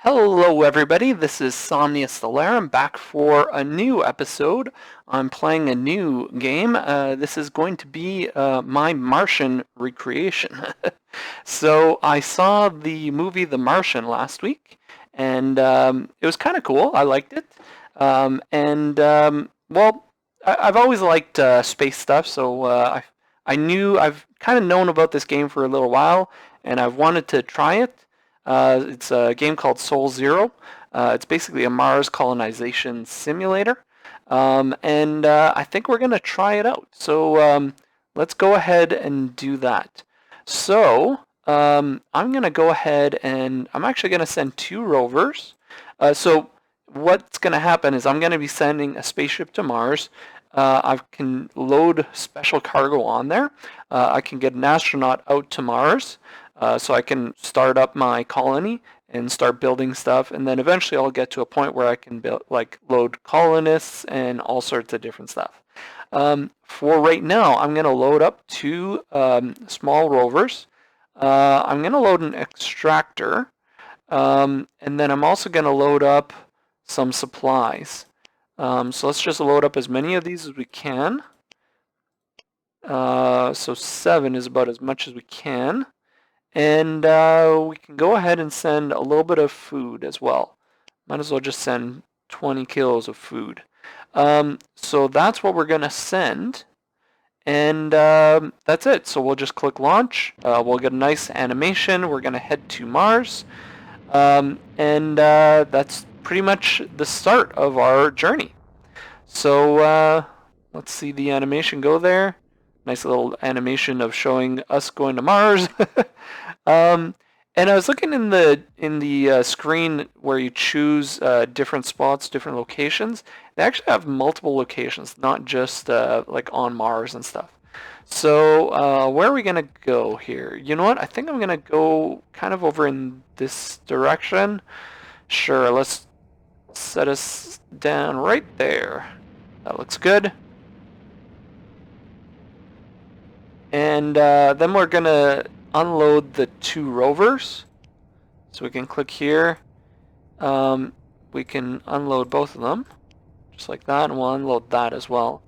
Hello everybody, this is Somnia Stellarum back for a new episode. I'm playing a new game. This is going to be my Martian recreation. So I saw the movie The Martian last week, and it was kind of cool. I liked it. Well, I've always liked space stuff, so I've kind of known about this game for a little while, and I've wanted to try it. It's a game called Soul Zero. It's basically a Mars colonization simulator. I think we're going to try it out. So let's go ahead and do that. I'm going to go ahead and I'm actually going to send two rovers. So what's going to happen is I'm going to be sending a spaceship to Mars. I can load special cargo on there. I can get an astronaut out to Mars. So I can start up my colony and start building stuff, and then eventually I'll get to a point where I can build, like, load colonists and all sorts of different stuff. For right now, I'm going to load up two small rovers. I'm going to load an extractor, and then I'm also going to load up some supplies. So let's just load up as many of these as we can. So 7 is about as much as we can. And we can go ahead and send a little bit of food as well. Might as well just send 20 kilos of food. So that's what we're going to send. And that's it. So we'll just click launch. We'll get a nice animation. We're going to head to Mars. That's pretty much the start of our journey. So let's see the animation go there. Nice little animation of showing us going to Mars. And I was looking in the screen where you choose different spots, different locations. They actually have multiple locations, not just like on Mars and stuff. So where are we gonna go here? You know what? I think I'm gonna go kind of over in this direction. Sure, let's set us down right there. That looks good. And then we're gonna unload the two rovers. So we can click here. We can unload both of them, just like that, and we'll unload that as well.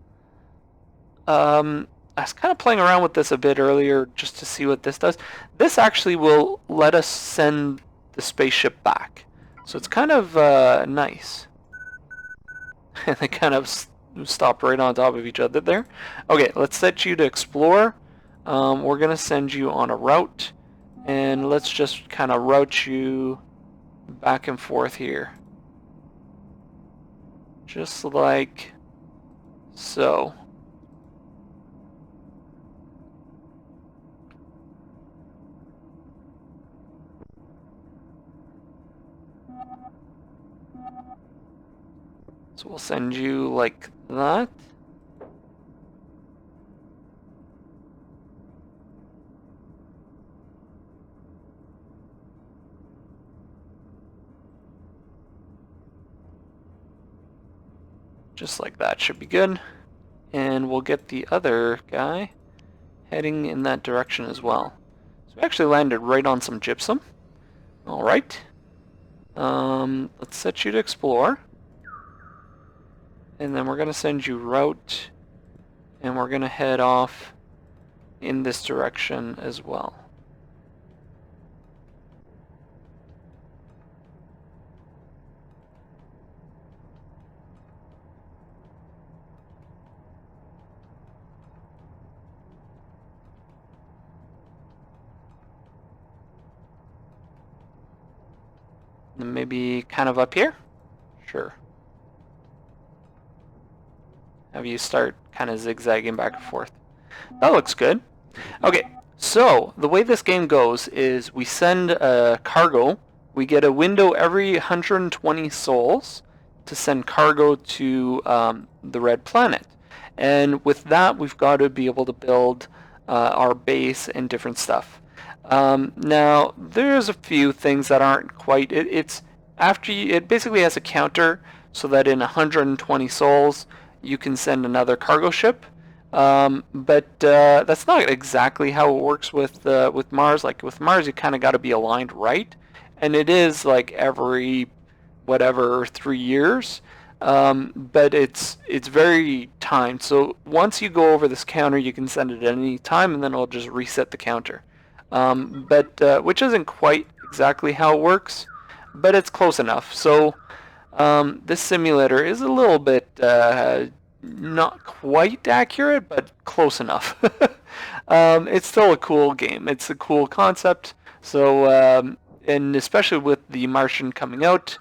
I was kind of playing around with this a bit earlier just to see what this does. This actually will let us send the spaceship back. So it's kind of nice. And they kind of stopped right on top of each other there. Okay, let's set you to explore. We're going to send you on a route, and let's just kind of route you back and forth here. Just like so. So we'll send you like that. Just like that should be good. And we'll get the other guy heading in that direction as well. So we actually landed right on some gypsum. Alright. Let's set you to explore. And then we're going to send you route. And we're going to head off in this direction as well. And maybe kind of up here? Sure. Have you start kind of zigzagging back and forth. That looks good. Okay, so the way this game goes is we send a cargo. We get a window every 120 souls to send cargo to the red planet. And with that, we've got to be able to build our base and different stuff. Now, there's a few things that aren't quite. It basically has a counter so that in 120 souls you can send another cargo ship. But that's not exactly how it works with Mars. Like with Mars, you kind of got to be aligned right, and it is like every whatever 3 years, but it's very timed. So once you go over this counter, you can send it at any time, and then it'll just reset the counter. But which isn't quite exactly how it works, but it's close enough. So this simulator is a little bit not quite accurate, but close enough. It's still a cool game. It's a cool concept. So, and especially with the Martian coming out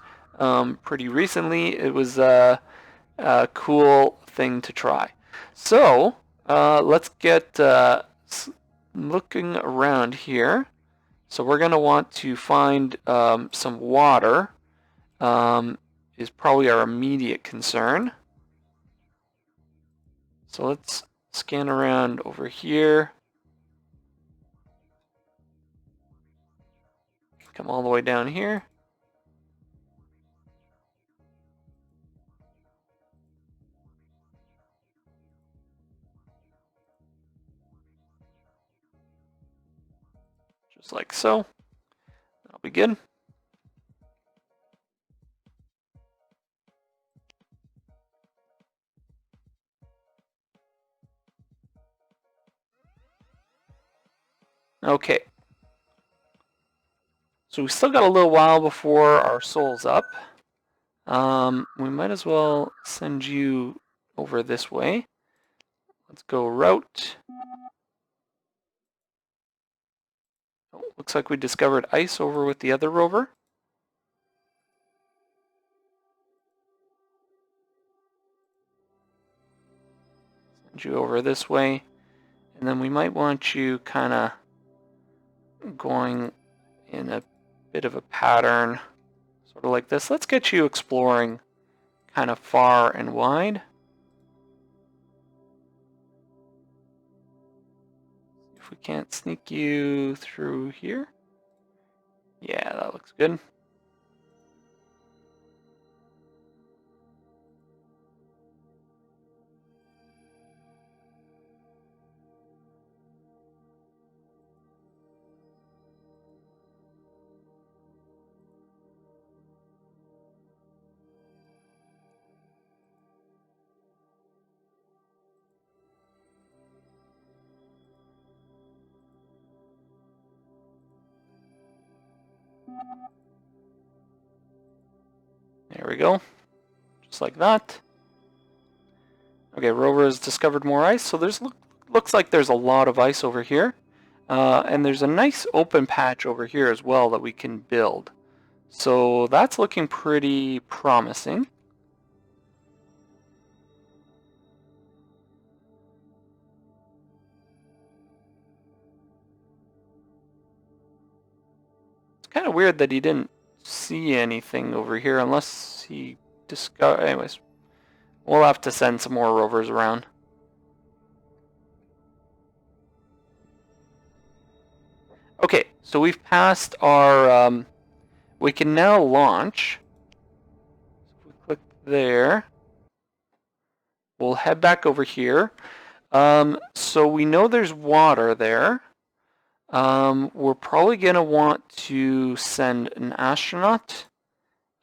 pretty recently, it was a cool thing to try. So, let's get looking around here. So we're going to want to find some water. Is probably our immediate concern. So let's scan around over here. Come all the way down here. Just like so. That'll be good. Okay. So we still got a little while before our soul's up. We might as well send you over this way. Let's go route. Oh, looks like we discovered ice over with the other rover. Send you over this way. And then we might want you kind of going in a bit of a pattern, sort of like this. Let's get you exploring kind of far and wide. If we can't sneak you through here. Yeah, that looks good. There we go. Just like that. Okay, rover has discovered more ice. So there's looks like there's a lot of ice over here. And there's a nice open patch over here as well that we can build. So that's looking pretty promising. It's kind of weird that he didn't see anything over here unless he discovered. Anyways, we'll have to send some more rovers around. Okay, so we've passed our. We can now launch. So if we click there, we'll head back over here. So we know there's water there. We're probably going to want to send an astronaut.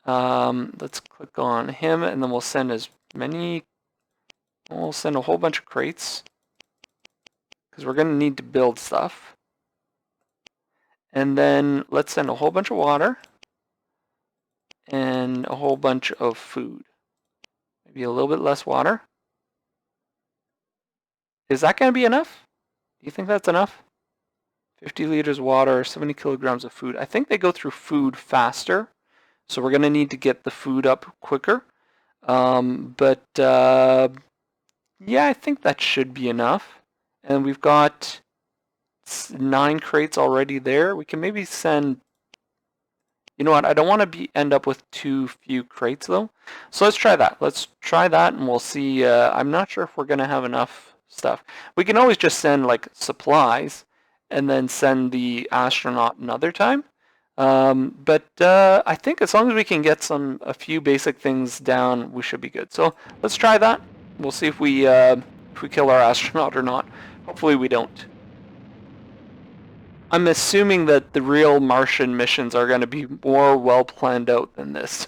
Let's click on him, and then we'll send as many. We'll send a whole bunch of crates because we're going to need to build stuff. And then let's send a whole bunch of water and a whole bunch of food. Maybe a little bit less water. Is that going to be enough? Do you think that's enough? 50 liters of water, 70 kilograms of food. I think they go through food faster, so we're going to need to get the food up quicker. Yeah, I think that should be enough. And we've got 9 crates already there. We can maybe send. You know what? I don't want to end up with too few crates though. So let's try that. Let's try that, and we'll see. I'm not sure if we're going to have enough stuff. We can always just send like supplies, and then send the astronaut another time. I think as long as we can get a few basic things down, we should be good. So let's try that. We'll see if we kill our astronaut or not. Hopefully we don't. I'm assuming that the real Martian missions are going to be more well planned out than this.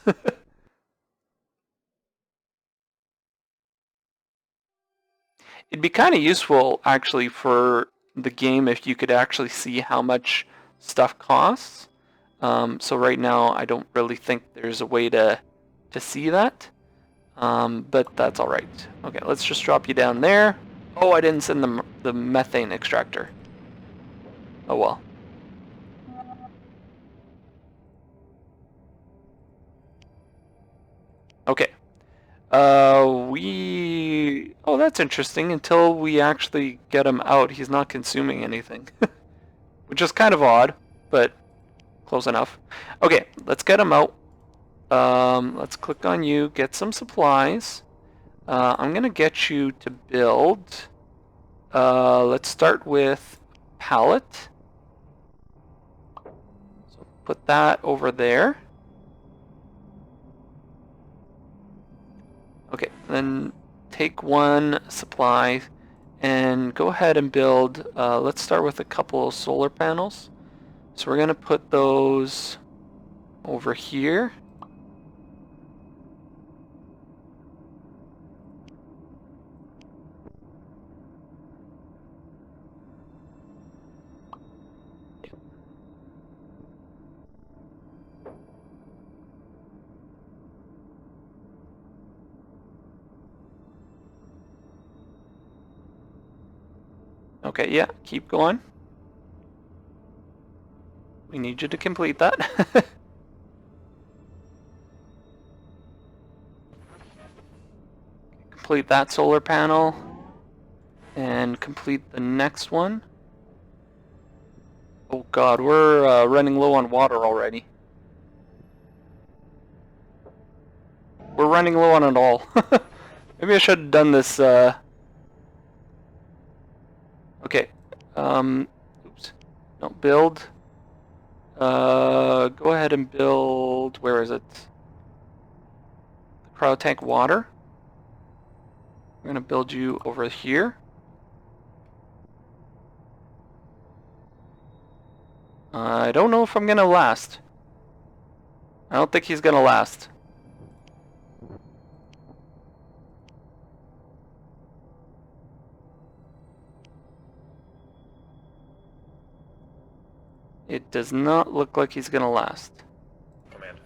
It'd be kind of useful actually for the game if you could actually see how much stuff costs. So right now I don't really think there's a way to see that, but that's all right. Okay, let's just drop you down there. Oh, I didn't send the methane extractor. Oh well. Okay. Oh, that's interesting. Until we actually get him out, he's not consuming anything. Which is kind of odd, but close enough. Okay, let's get him out. Let's click on you, get some supplies. I'm gonna get you to build. Let's start with pallet. So put that over there. Okay, then take one supply and go ahead and build. Let's start with a couple of solar panels. So we're gonna put those over here. Okay, yeah, keep going. We need you to complete that. Complete that solar panel and complete the next one. Oh god, we're running low on water already. We're running low on it all. Maybe I should have done this. Okay. Oops. No, build. Go ahead and build. Where is it? The cryo tank water. We're gonna build you over here. I don't know if I'm gonna last. I don't think he's gonna last. It does not look like he's gonna last. Command.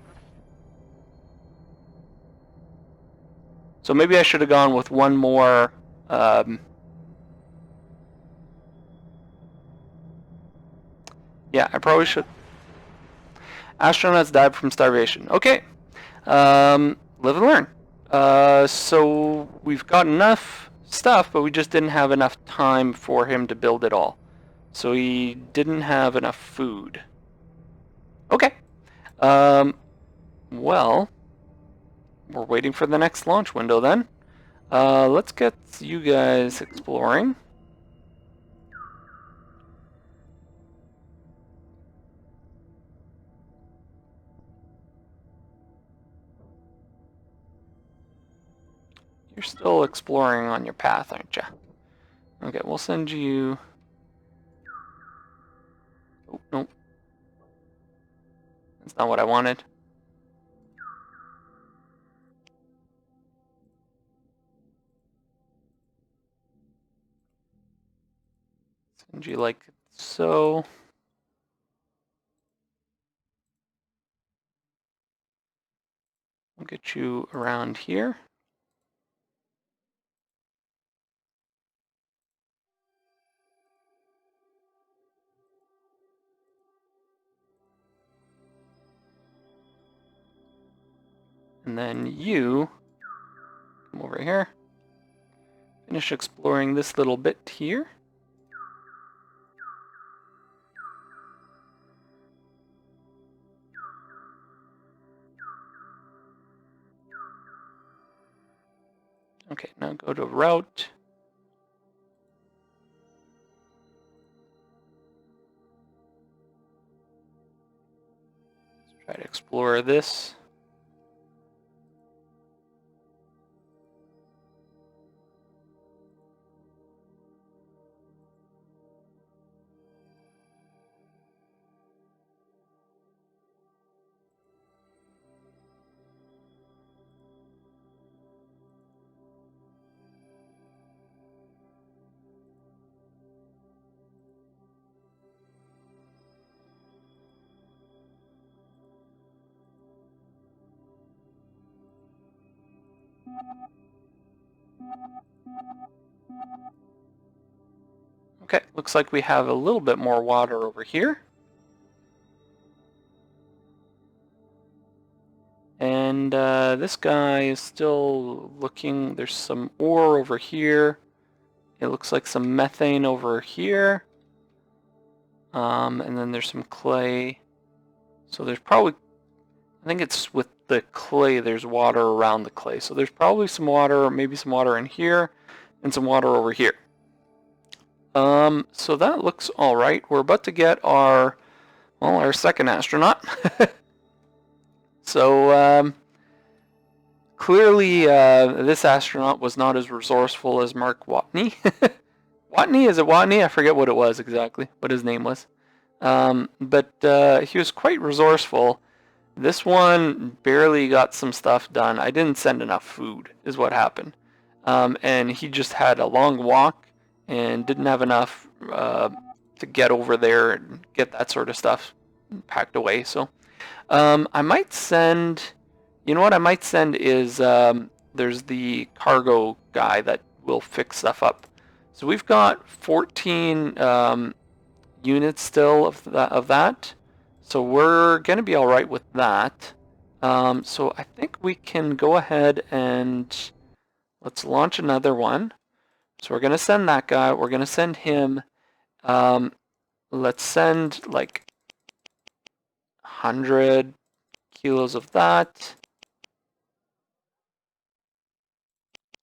So maybe I should have gone with one more. Yeah, I probably should. Astronauts died from starvation. Okay. Live and learn. So we've got enough stuff, but we just didn't have enough time for him to build it all. So he didn't have enough food. Okay. Well, we're waiting for the next launch window then. Let's get you guys exploring. You're still exploring on your path, aren't you? Okay, we'll send you... Oh, no. That's not what I wanted. Send you like so. We'll get you around here. And then you come over here. Finish exploring this little bit here. Okay, now go to route. Let's try to explore this. Okay, looks like we have a little bit more water over here. And this guy is still looking. There's some ore over here. It looks like some methane over here. And then there's some clay. So there's probably, I think it's with the clay, there's water around the clay. So there's probably some water, maybe some water in here, and some water over here. So that looks all right. We're about to get our, well, our second astronaut. So clearly this astronaut was not as resourceful as Mark Watney. Watney, is it Watney? I forget what it was exactly, what his name was. But he was quite resourceful. This one barely got some stuff done. I didn't send enough food, is what happened. And he just had a long walk and didn't have enough to get over there and get that sort of stuff packed away. So I might send, you know what I might send is there's the cargo guy that will fix stuff up. So we've got 14 units still of that. So we're going to be all right with that. So I think we can go ahead and let's launch another one. So we're going to send that guy. We're going to send him. Let's send like 100 kilos of that.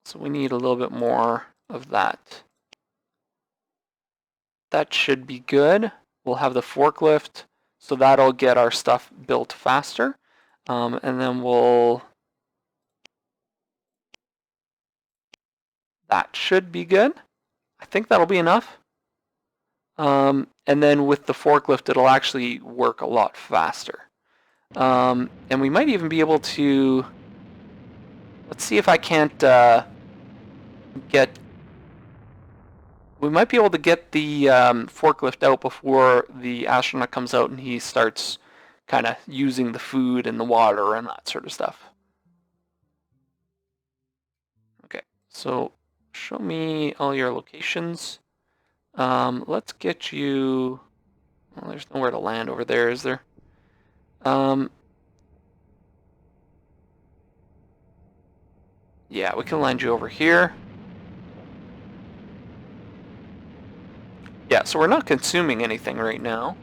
So we need a little bit more of that. That should be good. We'll have the forklift, so that'll get our stuff built faster. And then that should be good. I think that'll be enough. And then with the forklift, it'll actually work a lot faster. And we might even be able to, let's see if I can't we might be able to get the forklift out before the astronaut comes out and he starts kind of using the food and the water and that sort of stuff. Okay, so show me all your locations. Let's get you, well, there's nowhere to land over there, is there? Yeah, we can land you over here. Yeah, so we're not consuming anything right now.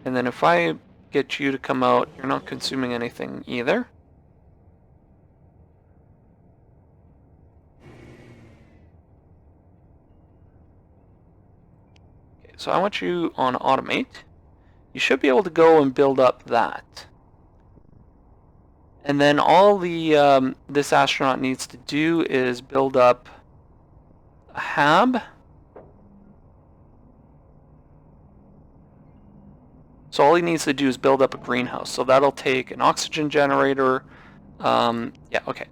And then if I get you to come out, you're not consuming anything either. Okay, so I want you on automate. You should be able to go and build up that. And then all the this astronaut needs to do is build up a hab. So all he needs to do is build up a greenhouse. So that'll take an oxygen generator. Yeah, okay.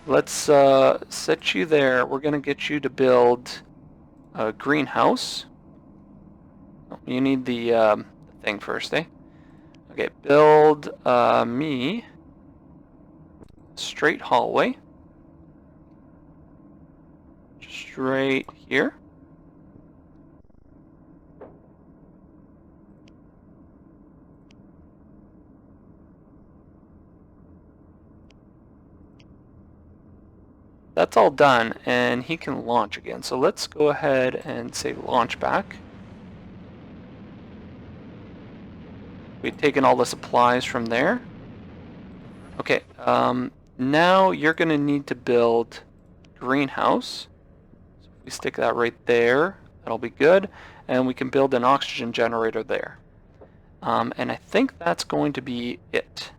Let's set you there. We're going to get you to build a greenhouse. Oh, you need the thing first, eh? Okay, build me straight hallway. Straight here. That's all done, and he can launch again. So let's go ahead and say launch back. We've taken all the supplies from there. Okay, now you're going to need to build greenhouse. So if we stick that right there, that'll be good. And we can build an oxygen generator there. And I think that's going to be it.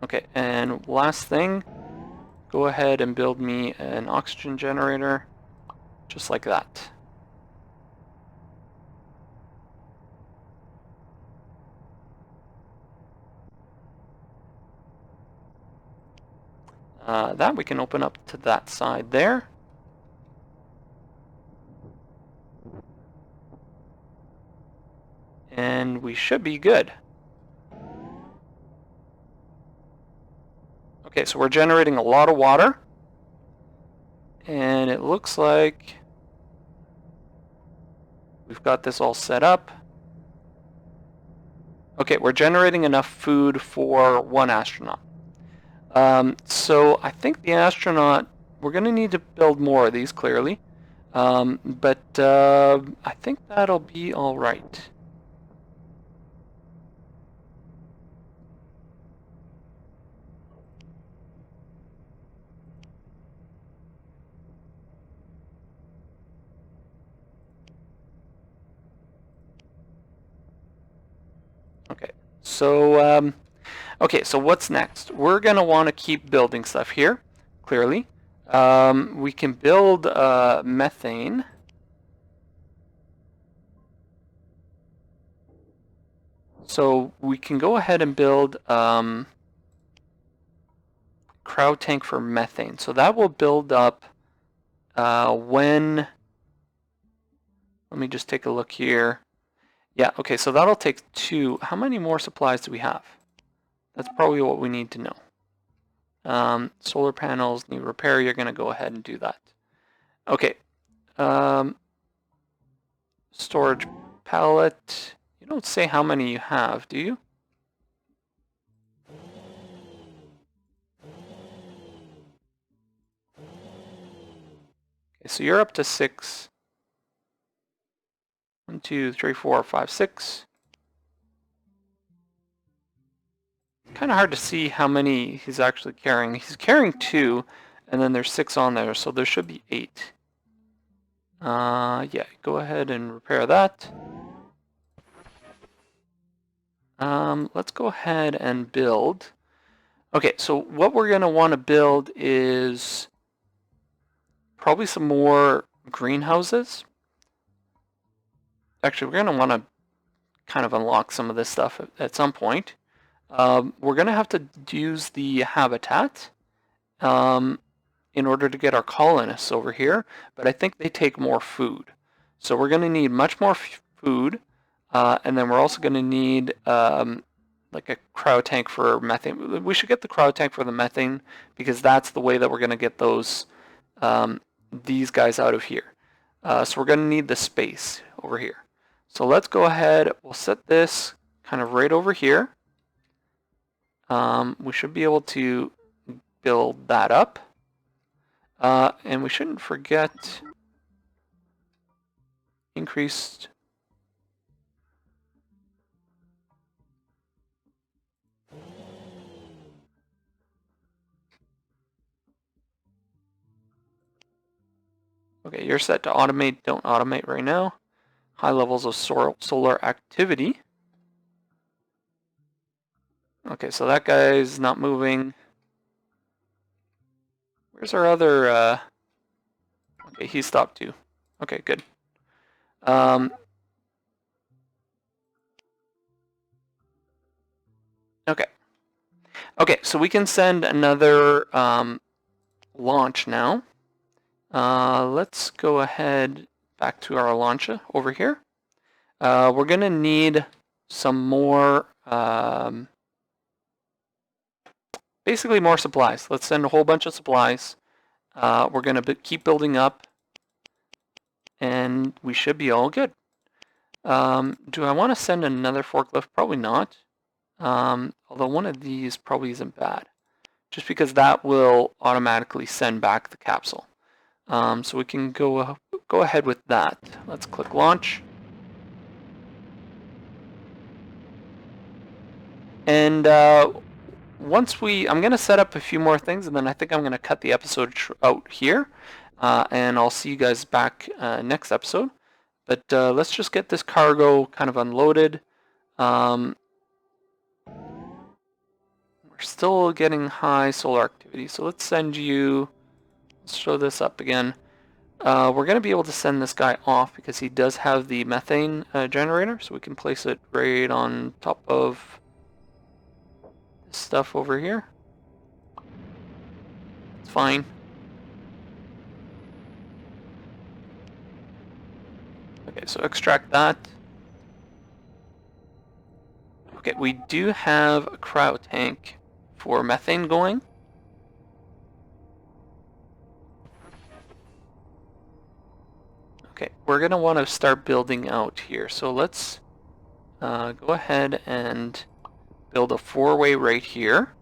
Okay, and last thing, go ahead and build me an oxygen generator, just like that. That we can open up to that side there. And we should be good. Okay, so we're generating a lot of water. And it looks like we've got this all set up. Okay, we're generating enough food for one astronaut. So I think the astronaut, we're going to need to build more of these, clearly. But I think that'll be all right. Okay, so okay, so what's next? We're going to want to keep building stuff here, clearly. We can build methane. So we can go ahead and build crowd tank for methane. So that will build up when... Let me just take a look here. Yeah, okay, so that'll take 2. How many more supplies do we have? That's probably what we need to know. Solar panels need repair. You're going to go ahead and do that. Okay. Storage pallet. You don't say how many you have, do you? Okay, so you're up to 6. 1, 2, 3, 4, 5, 6. Kind of hard to see how many he's actually carrying. He's carrying 2, and then there's 6 on there, so there should be 8. Yeah, go ahead and repair that. Let's go ahead and build. Okay, so what we're going to want to build is probably some more greenhouses. Actually, we're going to want to kind of unlock some of this stuff at some point. We're going to have to use the habitat in order to get our colonists over here, but I think they take more food. So we're going to need much more food, and then we're also going to need like a cryo tank for methane. We should get the cryo tank for the methane because that's the way that we're going to get those these guys out of here. So we're going to need the space over here. So let's go ahead. We'll set this kind of right over here. We should be able to build that up. And we shouldn't forget increased. Okay, you're set to automate. Don't automate right now. High levels of solar activity. Okay, so that guy's not moving. Where's our other... Okay, he stopped too. Okay, good. Okay. Okay, so we can send another launch now. Let's go ahead back to our launch over here. We're going to need some more, basically more supplies. Let's send a whole bunch of supplies. We're going to keep building up, and we should be all good. Do I want to send another forklift? Probably not. Although one of these probably isn't bad, just because that will automatically send back the capsule. So we can go ahead with that. Let's click launch. And once I'm going to set up a few more things, and then I think I'm going to cut the episode out here. And I'll see you guys back next episode. But let's just get this cargo kind of unloaded. We're still getting high solar activity, so let's send you... Let's show this up again. We're going to be able to send this guy off because he does have the methane generator, so we can place it right on top of this stuff over here. It's fine. Okay, so extract that. Okay, we do have a cryo tank for methane going. Okay, we're going to want to start building out here. So let's go ahead and build a 4-way right here.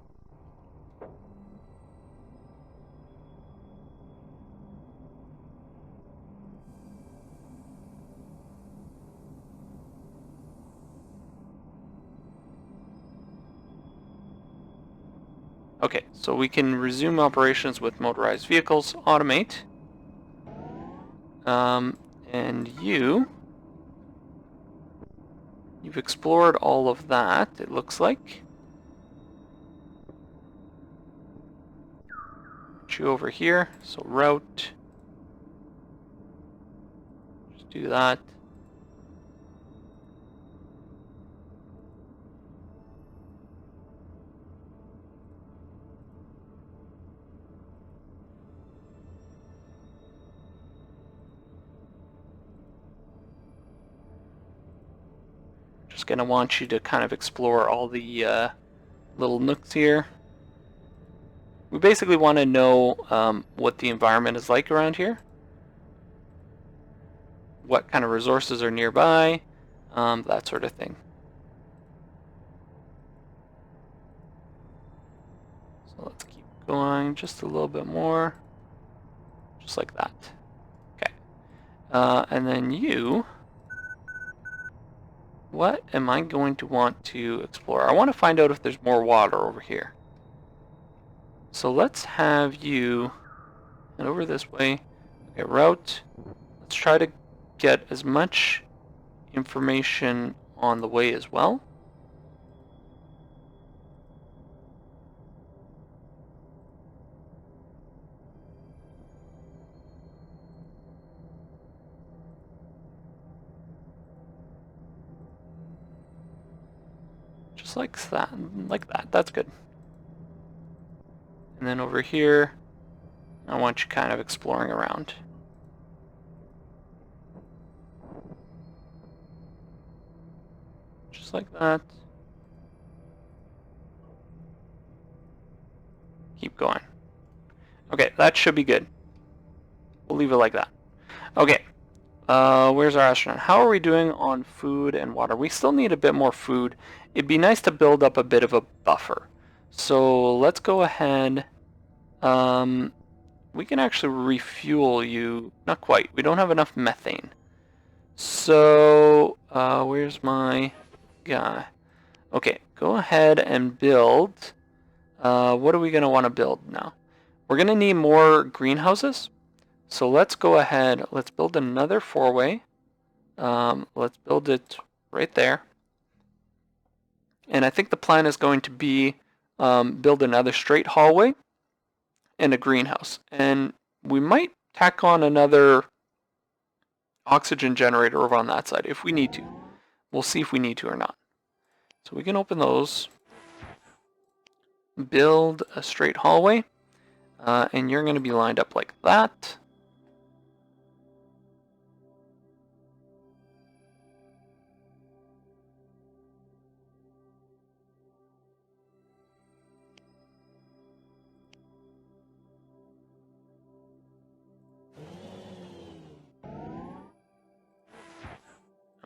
Okay, so we can resume operations with motorized vehicles, automate. And you've explored all of that, it looks like. Put you over here, so route. Just do that. Just gonna want you to kind of explore all the little nooks here. We basically want to know what the environment is like around here, what kind of resources are nearby, that sort of thing. So let's keep going just a little bit more, just like that. Okay, and then you, what am I going to want to explore? I want to find out if there's more water over here. So let's have you head over this way. Okay, route. Let's try to get as much information on the way as well. Just like that, that's good. And then over here, I want you kind of exploring around. Just like that. Keep going. Okay, that should be good. We'll leave it like that. Okay, where's our astronaut? How are we doing on food and water? We still need a bit more food. It'd be nice to build up a bit of a buffer. So let's go ahead. We can actually refuel you. Not quite. We don't have enough methane. So, where's my guy? Okay, go ahead and build. What are we going to want to build now? We're going to need more greenhouses. So let's go ahead. Let's build another 4-way. Let's build it right there. And I think the plan is going to be build another straight hallway and a greenhouse. And we might tack on another oxygen generator over on that side if we need to. We'll see if we need to or not. So we can open those. Build a straight hallway. And you're going to be lined up like that.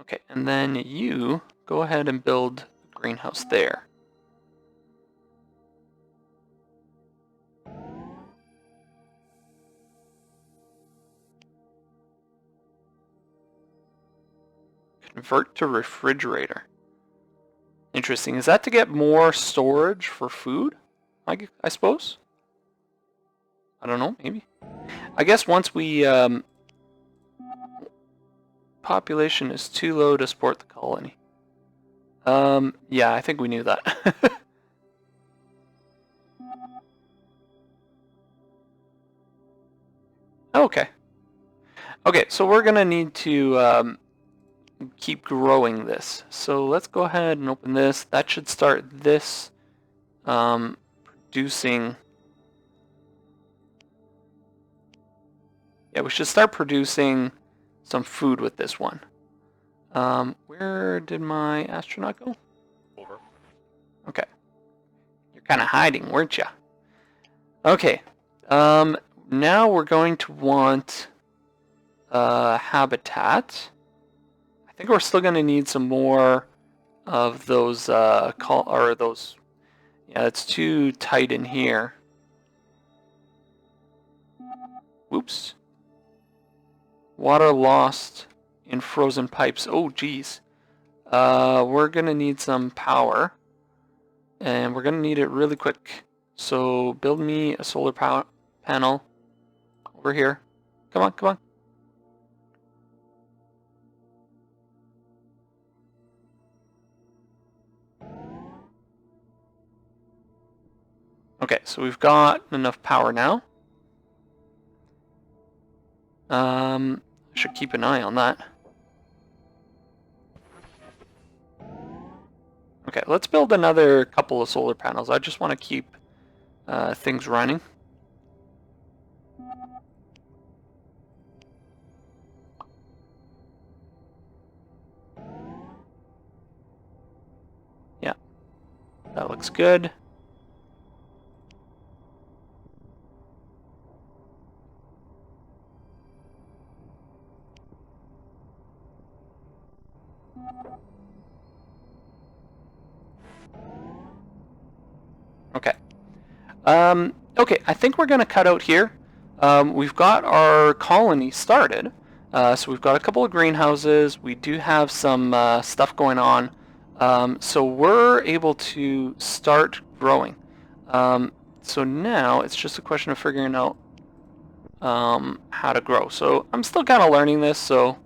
Okay, and then you go ahead and build a greenhouse there. Convert to refrigerator. Interesting. Is that to get more storage for food? I suppose? I don't know, maybe. I guess once we... population is too low to support the colony. Yeah, I think we knew that. Okay. Okay, so we're going to need to keep growing this. So let's go ahead and open this. That should start this producing... Yeah, we should start producing some food with this one. Where did my astronaut go? Over. Okay. You're kind of hiding, weren't you? Okay. Now we're going to want habitat. I think we're still going to need some more of those yeah, it's too tight in here. Whoops. Water lost in frozen pipes. Oh, geez. We're going to need some power. And we're going to need it really quick. So build me a solar power panel over here. Come on, come on. Okay, so we've got enough power now. I should keep an eye on that. Okay, let's build another couple of solar panels. I just want to keep things running. Yeah, that looks good. Okay. Okay, I think we're going to cut out here. We've got our colony started. So we've got a couple of greenhouses. We do have some stuff going on. So we're able to start growing. So now it's just a question of figuring out how to grow. So I'm still kind of learning this, so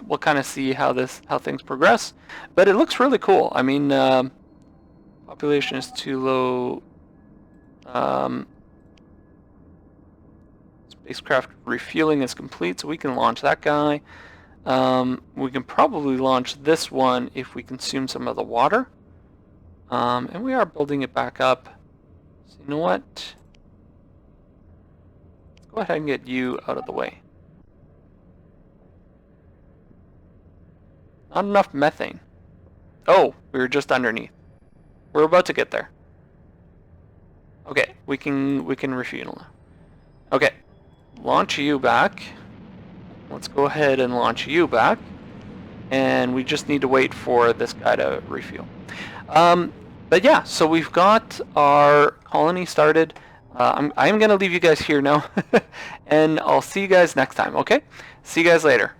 we'll kind of see how things progress. But it looks really cool. I mean, population is too low. Spacecraft refueling is complete, so we can launch that guy. We can probably launch this one if we consume some of the water. And we are building it back up. So you know what? Let's go ahead and get you out of the way. Not enough methane. Oh, we were just underneath. We're about to get there. Okay, we can refuel. Okay, launch you back. Let's go ahead and launch you back. And we just need to wait for this guy to refuel. But yeah, so we've got our colony started. I'm going to leave you guys here now. And I'll see you guys next time, okay? See you guys later.